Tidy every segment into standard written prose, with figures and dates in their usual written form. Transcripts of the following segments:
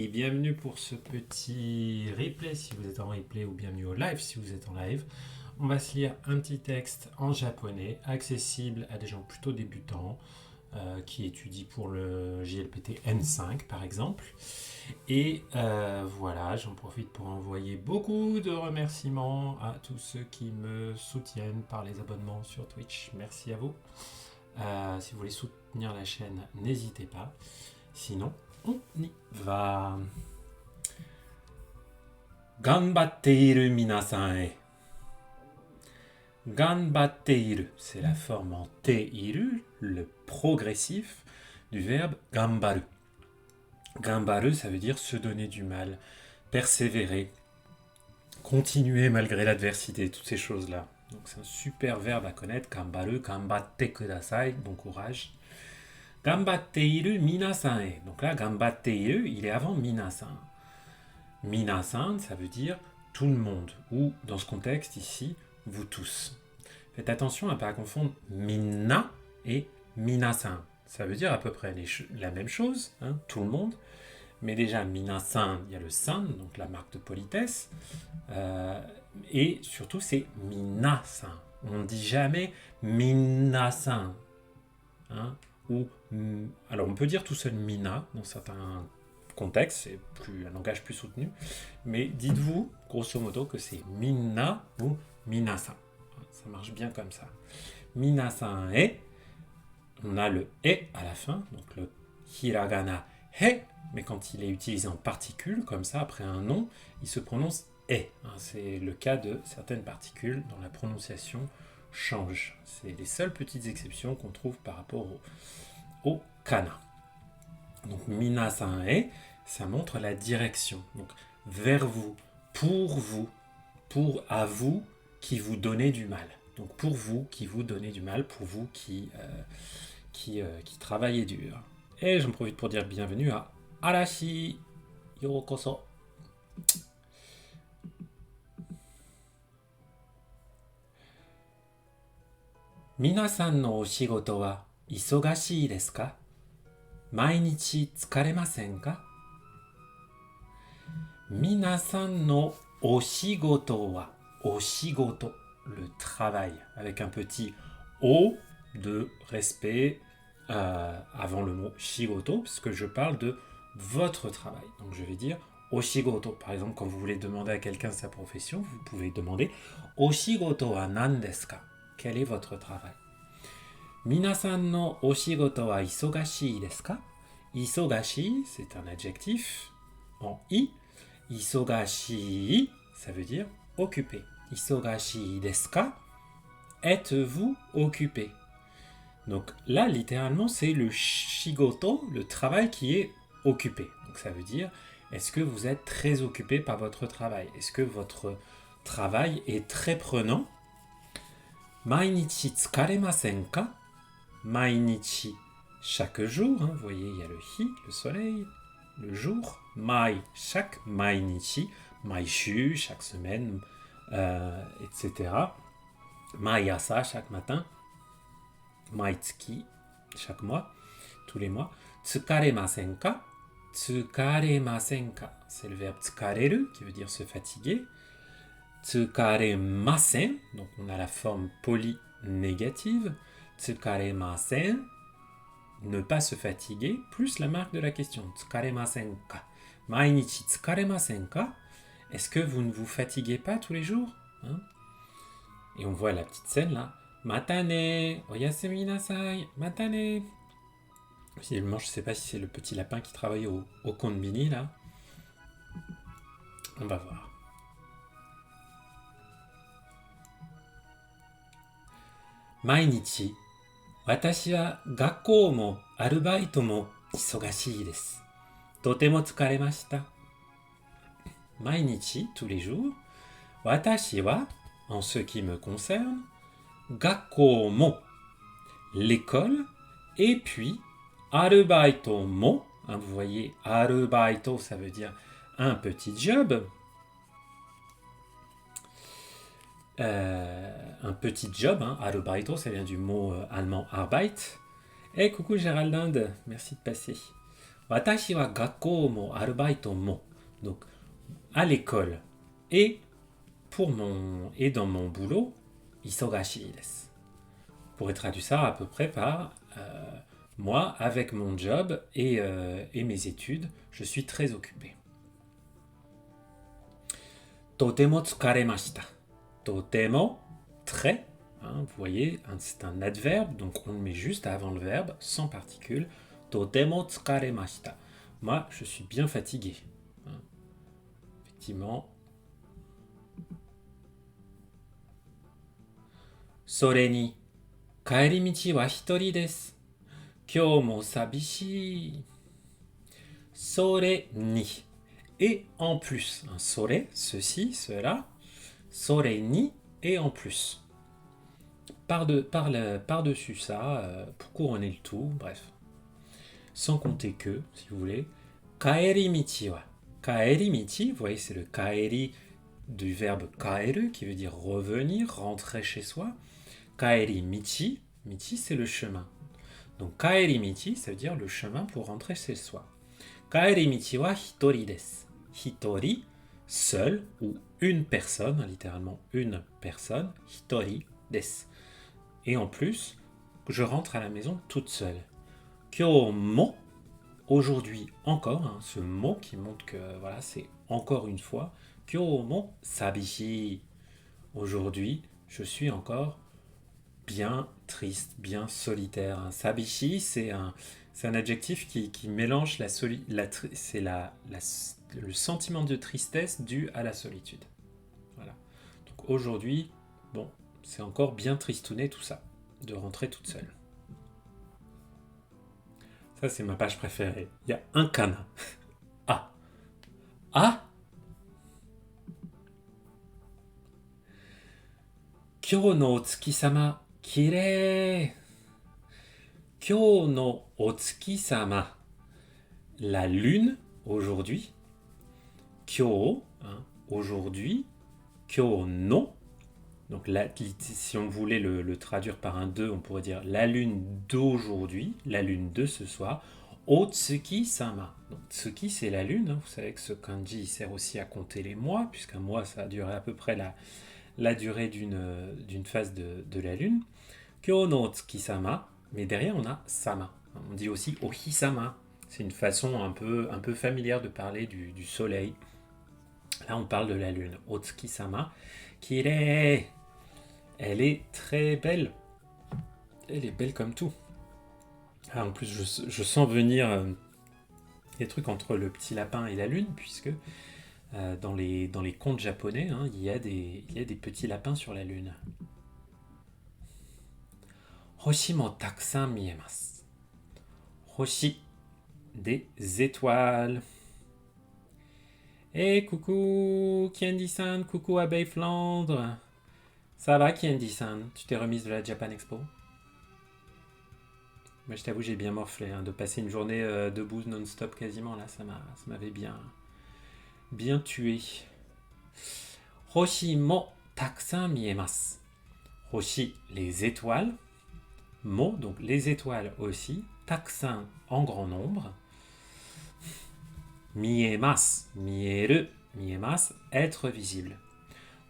Et bienvenue pour ce petit replay si vous êtes en replay ou bienvenue au live si vous êtes en live. On va se lire un petit texte en japonais accessible à des gens plutôt débutants qui étudient pour le JLPT N5 par exemple. Et voilà, j'en profite pour envoyer beaucoup de remerciements à tous ceux qui me soutiennent par les abonnements sur Twitch. Merci à vous. Si vous voulez soutenir la chaîne, n'hésitez pas. Sinon, on y va. Ganbatteiru minasan e. Ganbatteiru, c'est la forme en teiru, le progressif du verbe gambaru. Gambaru, ça veut dire se donner du mal, persévérer, continuer malgré l'adversité, toutes ces choses-là. Donc c'est un super verbe à connaître. Gambaru, gambatte kudasai, bon courage. Gambatteiru minasan e. Donc là, gambatteiru, il est avant minasan. Minasan, ça veut dire tout le monde, ou dans ce contexte ici, vous tous. Faites attention à ne pas confondre minna et minasan. Ça veut dire à peu près la même chose, hein, tout le monde. Mais déjà, minasan, il y a le san, donc la marque de politesse. Et surtout, c'est minasan. On ne dit jamais minasan. Hein, alors, on peut dire tout seul mina dans certains contexte, c'est un langage plus soutenu, mais dites-vous, grosso modo, que c'est minna ou minasan. Ça marche bien comme ça. Minasan e, on a le e à la fin, donc le hiragana he, mais quand il est utilisé en particule, comme ça, après un nom, il se prononce e. C'est le cas de certaines particules dont la prononciation change. C'est les seules petites exceptions qu'on trouve par rapport au kana. Donc minasan e, ça montre la direction. Donc vers vous, pour à vous qui vous donnez du mal. Donc pour vous qui vous donnez du mal, pour vous qui travaillez dur. Et j'en profite pour dire bienvenue à Arashi Yokoso. Minasan no oshigoto wa isogashii desu ka? Mainichi tsukaremasen ka? Minasan no oshigoto wa oshigoto, le travail, avec un petit o de respect avant le mot shigoto, puisque je parle de votre travail. Donc je vais dire oshigoto. Par exemple, quand vous voulez demander à quelqu'un sa profession, vous pouvez demander oshigoto wa nan desu ka? Quel est votre travail? Minasan no oshigoto wa isogashii desu ka? Isogashi, c'est un adjectif en i. Isogashii, ça veut dire occupé. Isogashii desu ka? Êtes-vous occupé? Donc là, littéralement, c'est le shigoto, le travail qui est occupé. Donc ça veut dire, est-ce que vous êtes très occupé par votre travail? Est-ce que votre travail est très prenant? Mainichi tsukaremasen ka? Mainichi, chaque jour, hein, vous voyez, il y a le hi, le soleil, le jour. Mai, chaque, mainichi, maishu, chaque semaine, etc. Maiasa, chaque matin. Maitsuki, chaque mois, tous les mois. Tsukaremasen ka? Tsukaremasen ka, c'est le verbe tsukareru qui veut dire se fatiguer. Tsukaremasen, donc on a la forme polie négative. Tsukaremasen, ne pas se fatiguer, plus la marque de la question. Tsukaremasen ka? Mainichi tsukaremasen ka? Est-ce que vous ne vous fatiguez pas tous les jours, hein? Et on voit la petite scène là. Matane, oyasumi nasai, matane. Visiblement, je ne sais pas si c'est le petit lapin qui travaille au konbini là. On va voir. Mainichi, watashi wa gakkou mo arubaito mo isogashii desu. Totemo tsukaremashita. Mainichi, tous les jours. Watashi wa, en ce qui me concerne. Gakkou mo, l'école. Et puis, arubaito mo, hein, vous voyez, arubaito, ça veut dire un petit job. Un petit job, hein, arubaito, ça vient du mot allemand arbeit. Coucou Géraldinde, merci de passer. Watashi wa gakkou mo arubaito mo. Donc, à l'école et dans mon boulot, isogashi desu. On pourrait traduire ça à peu près par moi, avec mon job et mes études, je suis très occupé. Totemo tsukaremashita. Totemo, très. Vous voyez, c'est un adverbe, donc on le met juste avant le verbe, sans particule. Totemo tsukaremashita. Moi, je suis bien fatigué. Effectivement. Sore ni, kaerimichi wa hitori desu. Kyou mo sabishii. Sore ni. Et en plus. Sore, ceci, cela. Sore ni, et en plus. Par-dessus ça, pour couronner le tout, bref. Sans compter que, si vous voulez, kaerimichi wa. Kaerimichi, vous voyez, c'est le kaeri du verbe kaeru, qui veut dire revenir, rentrer chez soi. Kaerimichi, michi, c'est le chemin. Donc kaerimichi, ça veut dire le chemin pour rentrer chez soi. Kaerimichi wa hitori desu. Hitori, seul, ou une personne, littéralement une personne. Hitori desu. Et en plus, je rentre à la maison toute seule. Kyomo, aujourd'hui encore, ce mot qui montre que voilà, c'est encore une fois. Kyomo sabishi. Aujourd'hui, je suis encore bien triste, bien solitaire. Sabishi, c'est un adjectif qui mélange le sentiment de tristesse dû à la solitude. Voilà. Donc aujourd'hui, bon, c'est encore bien tristouné tout ça, de rentrer toute seule. Ça, c'est ma page préférée. Il y a un kana. Ah. Ah. Kyou no otsuki-sama, kirei. Kyou no otsuki-sama. La lune, aujourd'hui. Kyou, aujourd'hui. Kyou no. Donc là, si on voulait le traduire par un 2, on pourrait dire la lune d'aujourd'hui, la lune de ce soir. Otsuki-sama. Donc tsuki, c'est la lune. Vous savez que ce kanji sert aussi à compter les mois, puisqu'un mois, ça a duré à peu près la durée d'une phase de la lune. Kyou no otsuki-sama. Mais derrière, on a sama. On dit aussi ohi-sama. C'est une façon un peu familière de parler du soleil. Là, on parle de la lune. Otsuki-sama. Kirei. Elle est très belle. Elle est belle comme tout. Ah, en plus, je sens venir des trucs entre le petit lapin et la lune, puisque dans les contes japonais, il y a des petits lapins sur la lune. Hoshi mo takusan miemasu. Hoshi, des étoiles. Et coucou Candy-san, coucou Abeille Flandre. Ça va Candy-san? Tu t'es remise de la Japan Expo? Moi je t'avoue j'ai bien morflé de passer une journée debout non-stop quasiment là, ça m'avait bien tué. Hoshi mo takusan miemasu. Hoshi, les étoiles. Mo, donc les étoiles aussi. Takusan, en grand nombre. Miemasu, mieru, miemasu, être visible.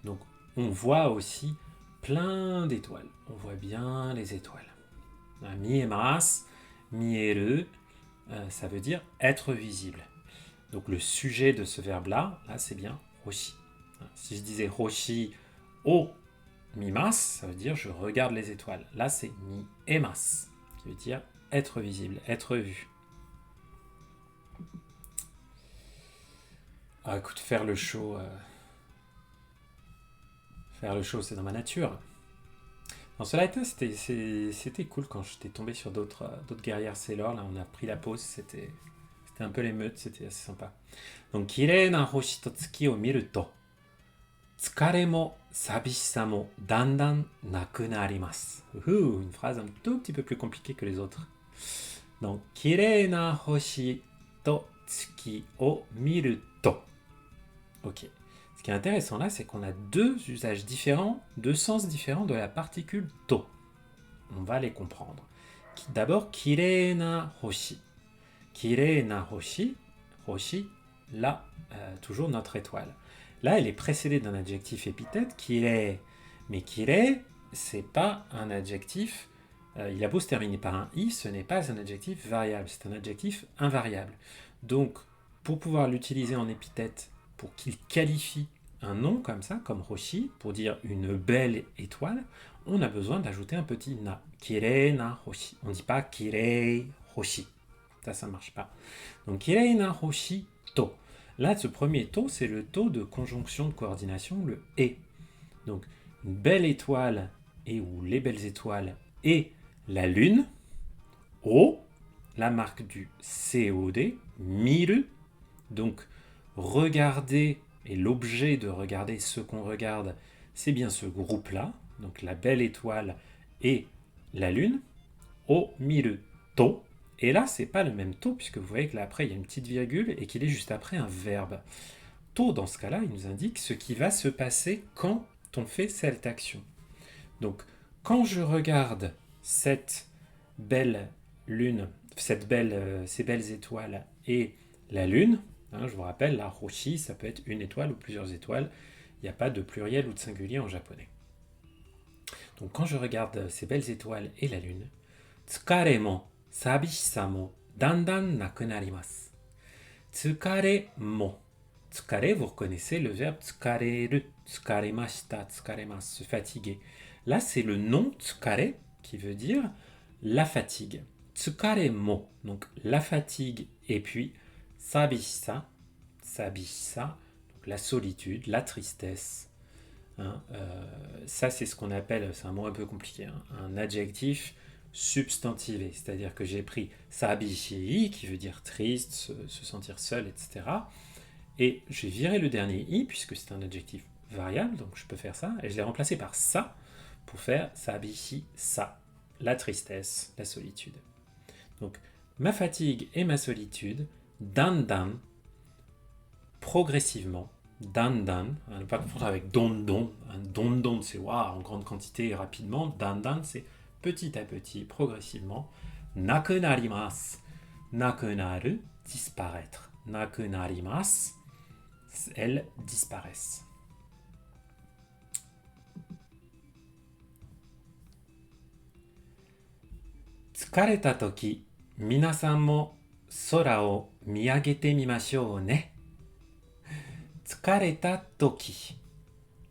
Donc on voit aussi plein d'étoiles. On voit bien les étoiles. Miemasu, mieru, ça veut dire être visible. Donc le sujet de ce verbe-là, c'est bien hoshi. Si je disais hoshi o mimasu, ça veut dire je regarde les étoiles. Là, c'est miemasu, qui veut dire être visible, être vu. Ah, écoute, faire le show, c'est dans ma nature. Dans cela étant, c'était cool quand j'étais tombé sur d'autres guerrières Sailor. Là, on a pris la pause, c'était un peu l'émeute, c'était assez sympa. Donc, kirei na hoshi to tsuki o miru to, tsukare mo sabishisa mo dandan nakunarimasu. Une phrase un tout petit peu plus compliquée que les autres. Donc, kirei na hoshi to tsuki o miru to. Ok. Ce qui est intéressant là, c'est qu'on a deux usages différents, deux sens différents de la particule to. On va les comprendre. D'abord, kirei na hoshi. kirei na hoshi, hoshi, là, toujours notre étoile. Là, elle est précédée d'un adjectif épithète, kirei. Mais kirei, c'est pas un adjectif, il a beau se terminer par un i, ce n'est pas un adjectif variable, c'est un adjectif invariable. Donc, pour pouvoir l'utiliser en épithète, pour qu'il qualifie un nom comme ça, comme Hoshi, pour dire une belle étoile, on a besoin d'ajouter un petit na. Kirei na Hoshi. On ne dit pas kirei Hoshi. Ça ne marche pas. Donc, kirei na Hoshi to. Là, ce premier to, c'est le to de conjonction de coordination, le et. Donc, une belle étoile et ou les belles étoiles et la lune. O, la marque du COD, miru. Donc, regarder, et l'objet de regarder ce qu'on regarde, c'est bien ce groupe-là. Donc, la belle étoile et la lune. O miru to. Et là, c'est pas le même to, puisque vous voyez que là, après, il y a une petite virgule et qu'il est juste après un verbe. To, dans ce cas-là, il nous indique ce qui va se passer quand on fait cette action. Donc, quand je regarde cette belle lune, ces belles étoiles et la lune, je vous rappelle, la Hoshi, ça peut être une étoile ou plusieurs étoiles. Il n'y a pas de pluriel ou de singulier en japonais. Donc, quand je regarde ces belles étoiles et la lune, tsukare mo sabishisa mo dandan naku narimasu. Tsukare mo. Tsukare, vous reconnaissez le verbe tsukareru, tsukaremashita, tsukaremasu, se fatiguer. Là, c'est le nom tsukare qui veut dire la fatigue. Tsukare mo, donc la fatigue, et puis sabishisa, sabishisa, donc la solitude, la tristesse. Ça, c'est ce qu'on appelle, c'est un mot un peu compliqué, un adjectif substantivé, c'est-à-dire que j'ai pris sabishi, qui veut dire triste, se sentir seul, etc. Et j'ai viré le dernier i, puisque c'est un adjectif variable, donc je peux faire ça, et je l'ai remplacé par sa, pour faire sabishi sa, la tristesse, la solitude. Donc, ma fatigue et ma solitude, dandan, progressivement, dandan, ne pas confondre avec dondon, dondon c'est waouh, en grande quantité et rapidement, dandan c'est petit à petit, progressivement, naku narimasu, naku naru, disparaître, naku narimasu, elles disparaissent. Tsukareta toki, minasan mo sora o miyagete mimashou ne. Tsukareta toki.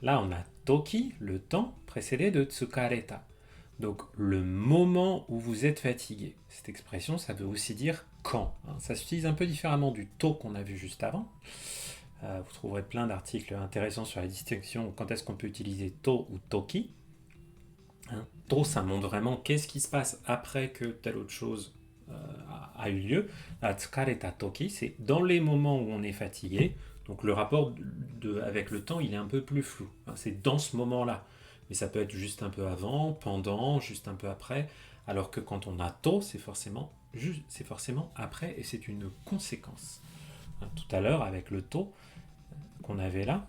Là, on a toki, le temps, précédé de tsukareta. Donc, le moment où vous êtes fatigué. Cette expression, ça veut aussi dire quand. Ça s'utilise un peu différemment du to qu'on a vu juste avant. Vous trouverez plein d'articles intéressants sur la distinction quand est-ce qu'on peut utiliser to ou toki. To, ça montre vraiment qu'est-ce qui se passe après que telle autre chose a eu lieu. Tsukareta toki, c'est dans les moments où on est fatigué. Donc le rapport avec le temps, il est un peu plus flou. C'est dans ce moment-là. Mais ça peut être juste un peu avant, pendant, juste un peu après. Alors que quand on a to, c'est forcément après et c'est une conséquence. Tout à l'heure, avec le to qu'on avait là,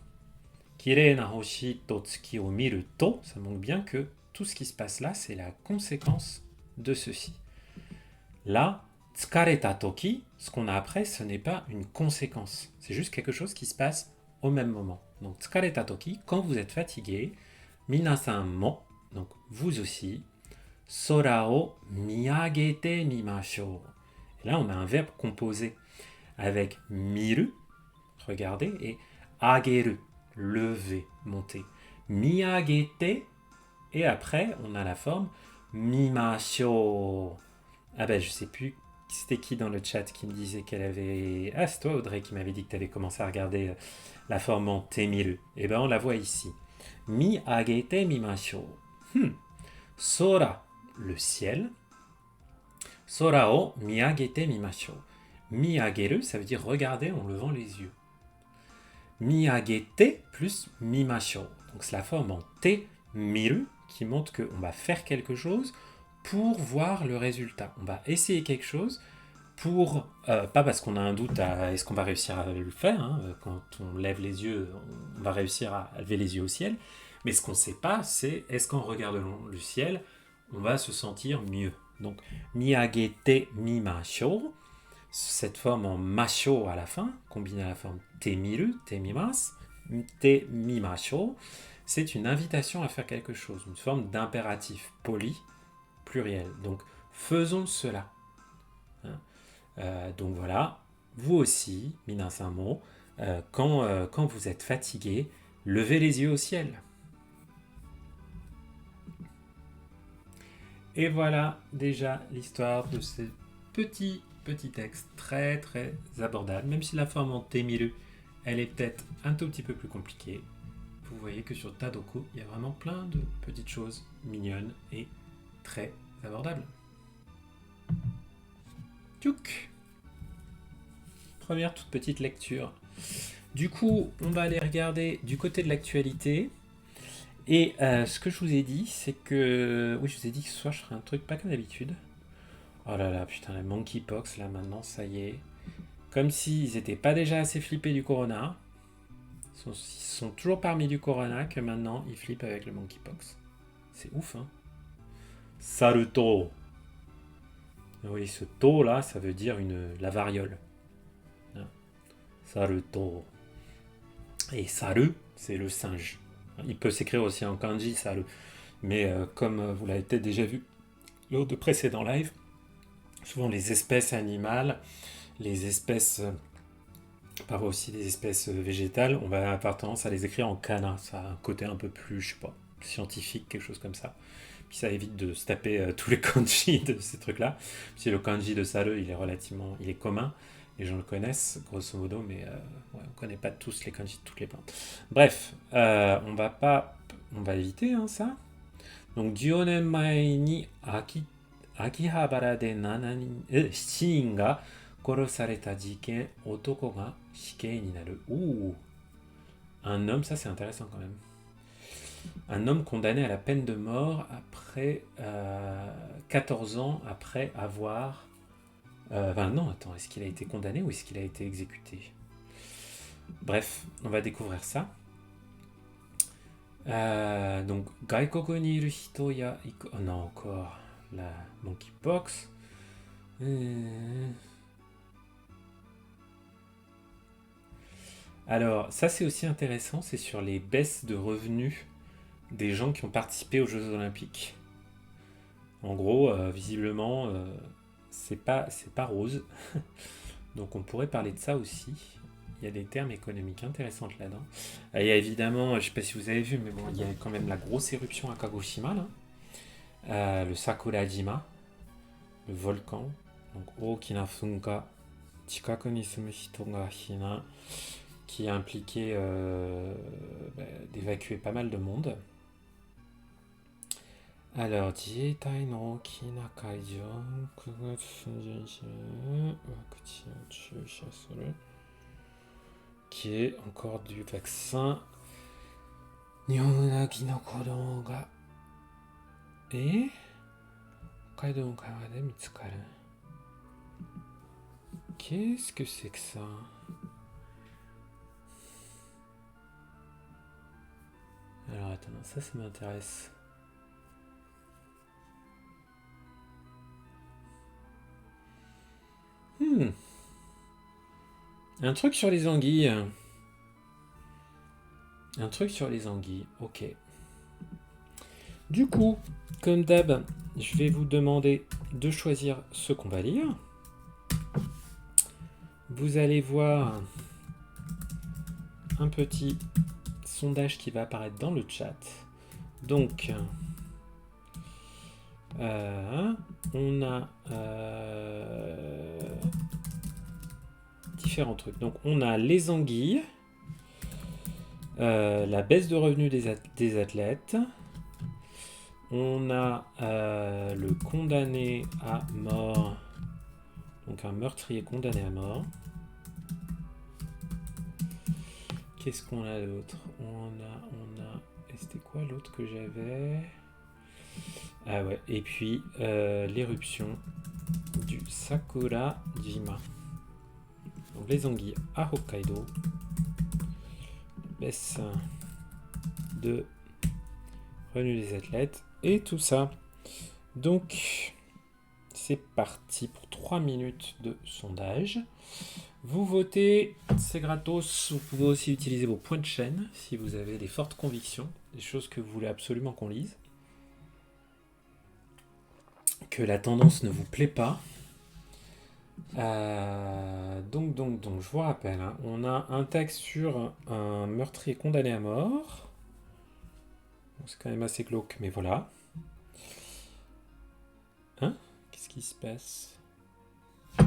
kirei na hoshi to tsuki o miru to, ça montre bien que tout ce qui se passe là, c'est la conséquence de ceci. Là, tsukareta toki, ce qu'on a après, ce n'est pas une conséquence. C'est juste quelque chose qui se passe au même moment. Donc, tsukareta toki, quand vous êtes fatigué, minasan mo, donc vous aussi, sora o miyagete mimashou. Et là, on a un verbe composé avec miru, regarder, et ageru, lever, monter. Miyagete, et après, on a la forme mimashou. Ah ben, je sais plus, c'était qui dans le chat qui me disait qu'elle avait... Ah, c'est toi, Audrey, qui m'avait dit que tu avais commencé à regarder la forme en temiru. Et ben, on la voit ici. Miyagete mimashou. Sora, le ciel. Sora o miyagete mimashou. Miyageru, ça veut dire regarder en levant les yeux. Miyagete plus mimashou. Donc c'est la forme en te miru qui montre qu'on va faire quelque chose pour voir le résultat. On va essayer quelque chose pour, pas parce qu'on a un doute à est-ce qu'on va réussir à le faire, quand on lève les yeux, on va réussir à lever les yeux au ciel, mais ce qu'on ne sait pas, c'est est-ce qu'en regardant le ciel, on va se sentir mieux. Donc, miyagete mimashou, cette forme en masho à la fin, combinée à la forme temiru, temimasu, temimasho, c'est une invitation à faire quelque chose, une forme d'impératif poli, pluriel. Donc, faisons cela. Hein. Donc voilà, vous aussi, minasan-mo, quand vous êtes fatigué, levez les yeux au ciel. Et voilà déjà l'histoire de ce petit texte très très abordable, même si la forme en temiru, elle est peut-être un tout petit peu plus compliquée. Vous voyez que sur Tadoko, il y a vraiment plein de petites choses mignonnes et très abordables. Tchouk. Première toute petite lecture. Du coup, on va aller regarder du côté de l'actualité. Et ce que je vous ai dit, c'est que... Oui, je vous ai dit que ce soir, je ferai un truc pas comme d'habitude. Oh là là, putain, la monkeypox, là, maintenant, ça y est. Comme s'ils n'étaient pas déjà assez flippés du corona. Ils sont toujours parmi du corona que maintenant, ils flippent avec le monkeypox. C'est ouf, hein. Saruto. Oui, ce to, là, ça veut dire la variole. Hein. Saruto. Et saru, c'est le singe. Il peut s'écrire aussi en kanji, saru. Mais comme vous l'avez peut-être déjà vu lors de précédents lives, souvent les espèces animales, les espèces, parfois aussi des espèces végétales, on va avoir tendance à les écrire en kana. Ça a un côté un peu plus, je sais pas, scientifique, quelque chose comme ça. Puis ça évite de se taper tous les kanji de ces trucs-là. Puis le kanji de saru, il est commun. Les gens le connaissent, grosso modo, mais ouais, on ne connaît pas tous les kanji de toutes les plantes. Bref, on va éviter hein, ça. Donc, 14年前に秋葉原で7人が殺された事件、男が死刑になる。Ouh, un homme, ça c'est intéressant quand même. Un homme condamné à la peine de mort après 14 ans après avoir... non, attends, est-ce qu'il a été condamné ou est-ce qu'il a été exécuté? Bref, on va découvrir ça. Donc, Gaikoku ni iru hito ya... Oh non, encore la monkeypox. Alors, ça c'est aussi intéressant, c'est sur les baisses de revenus des gens qui ont participé aux Jeux Olympiques. En gros, visiblement, c'est pas rose. Donc on pourrait parler de ça aussi. Il y a des termes économiques intéressants là-dedans. Il y a évidemment, je ne sais pas si vous avez vu, mais bon, il y a quand même la grosse éruption à Kagoshima, là. Le Sakurajima, le volcan. Donc, Okina Funka, Chikaku ni sumu hito ga hina, qui a impliqué d'évacuer pas mal de monde. Alors, 自衛隊の大きな会場、9月中旬、ワクチンを注射する。Qui est encore du vaccin. 日本うなぎの子供が、北海道の川で見つかる。Qu'est-ce que c'est que ça? Alors, attends, ça m'intéresse. Un truc sur les anguilles. Un truc sur les anguilles, ok. Du coup, comme d'hab, je vais vous demander de choisir ce qu'on va lire. Vous allez voir un petit sondage qui va apparaître dans le chat. Donc, on a différents trucs. Donc, on a les anguilles, la baisse de revenus des athlètes, on a le condamné à mort, donc un meurtrier condamné à mort. Qu'est-ce qu'on a d'autre? On a... C'était quoi l'autre que j'avais? Ah ouais, et puis l'éruption du Sakurajima. Donc les anguilles à Hokkaido. Baisse de revenus des athlètes et tout ça. Donc c'est parti pour 3 minutes de sondage. Vous votez, c'est gratos. Vous pouvez aussi utiliser vos points de chaîne si vous avez des fortes convictions, des choses que vous voulez absolument qu'on lise, que la tendance ne vous plaît pas. Donc, je vous rappelle, hein, on a un texte sur un meurtrier condamné à mort. Bon, c'est quand même assez glauque, mais voilà. Hein? Qu'est-ce qui se passe?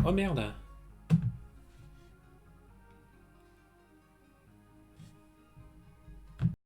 Oh merde!